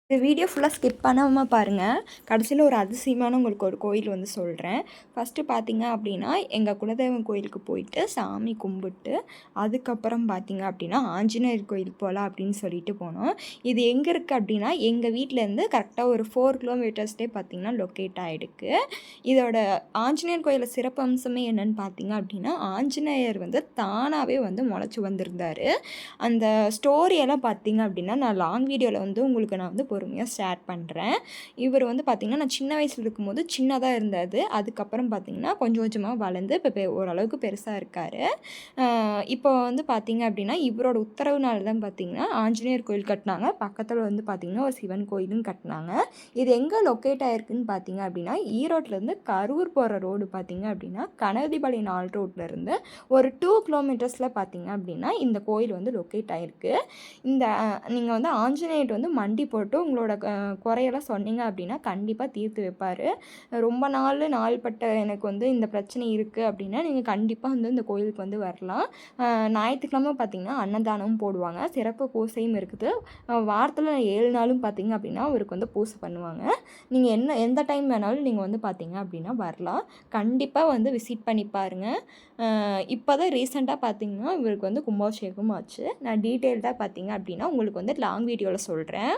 இந்த வீடியோ ஃபுல்லாக ஸ்கிப் பண்ணாமல் பாருங்கள். கடைசியில் ஒரு அதிசயமான உங்களுக்கு ஒரு கோயில் வந்து சொல்கிறேன். ஃபஸ்ட்டு பார்த்தீங்க அப்படின்னா, எங்கள் குலதெய்வம் கோயிலுக்கு போயிட்டு சாமி கும்பிட்டு, அதுக்கப்புறம் பார்த்தீங்க அப்படின்னா, ஆஞ்சநேயர் கோயிலுக்கு போகலாம் அப்படின்னு சொல்லிட்டு போனோம். இது எங்கே இருக்குது அப்படின்னா, எங்கள் வீட்டிலேருந்து கரெக்டாக ஒரு 4 கிலோமீட்டர்ஸ்லேயே பார்த்தீங்கன்னா லொக்கேட் ஆகிடுக்கு. இதோட ஆஞ்சநேயர் கோயிலில் சிறப்பம்சமே என்னென்னு பார்த்தீங்க அப்படின்னா, ஆஞ்சநேயர் வந்து தானாகவே வந்து முளைச்சி வந்திருந்தார். அந்த ஸ்டோரியெல்லாம் பார்த்தீங்க அப்படின்னா, நான் லாங் வீடியோவில் வந்து உங்களுக்கு நான் வந்து பொறுமையாக ஷேர் பண்ணுறேன். இவர் வந்து பார்த்திங்கன்னா, நான் சின்ன வயசில் இருக்கும்போது சின்னதாக இருந்தார். அதுக்கப்புறம் பார்த்திங்கன்னா, கொஞ்சம் கொஞ்சமாக வளர்ந்து இப்போ ஓரளவுக்கு பெருசாக இருக்கார். இப்போ வந்து பார்த்திங்க அப்படின்னா, இவரோட உத்தரவுனால தான் பார்த்திங்கன்னா, ஆஞ்சநேயர் கோயில் கட்டினாங்க. பக்கத்தில் வந்து பார்த்திங்கன்னா, ஒரு சிவன் கோயிலும் கட்டினாங்க. இது எங்கே லொக்கேட் ஆகிருக்குன்னு பார்த்திங்க அப்படின்னா, ஈரோட்லேருந்து கரூர் போகிற ரோடு பார்த்திங்க அப்படின்னா, கணபதிபாளையம் 4 ரோட்லேருந்து ஒரு 2 கிலோமீட்டர்ஸில் பார்த்திங்க அப்படின்னா, இந்த கோயில் வந்து லொக்கேட் ஆகிருக்கு. இந்த நீங்கள் வந்து ஆஞ்சநேயர்ட்ட வந்து மண்டி போட்டு உங்களோட குறையெல்லாம் சொன்னீங்க அப்படின்னா கண்டிப்பாக தீர்த்து வைப்பார். ரொம்ப நாள்பட்ட எனக்கு வந்து இந்த பிரச்சனை இருக்குது அப்படின்னா நீங்கள் கண்டிப்பாக வந்து இந்த கோயிலுக்கு வந்து வரலாம். ஞாயிற்றுக்கிழமை பார்த்திங்கன்னா அன்னதானமும் போடுவாங்க. சிறப்பு பூசையும் இருக்குது. வாரத்தில் 7 நாளும் பார்த்திங்க அப்படின்னா அவருக்கு வந்து பூசை பண்ணுவாங்க. நீங்கள் எந்த டைம் வேணாலும் நீங்கள் வந்து பார்த்திங்க அப்படின்னா வரலாம். கண்டிப்பாக வந்து விசிட் பண்ணி பாருங்கள். இப்போ தான் ரீசெண்டாக பார்த்திங்கன்னா இவருக்கு வந்து கும்பாபிஷேகமும் ஆச்சு. நான் டீட்டெயில்டாக பார்த்திங்க அப்படின்னா உங்களுக்கு வந்து லாங் வீடியோவில் சொல்கிறேன்.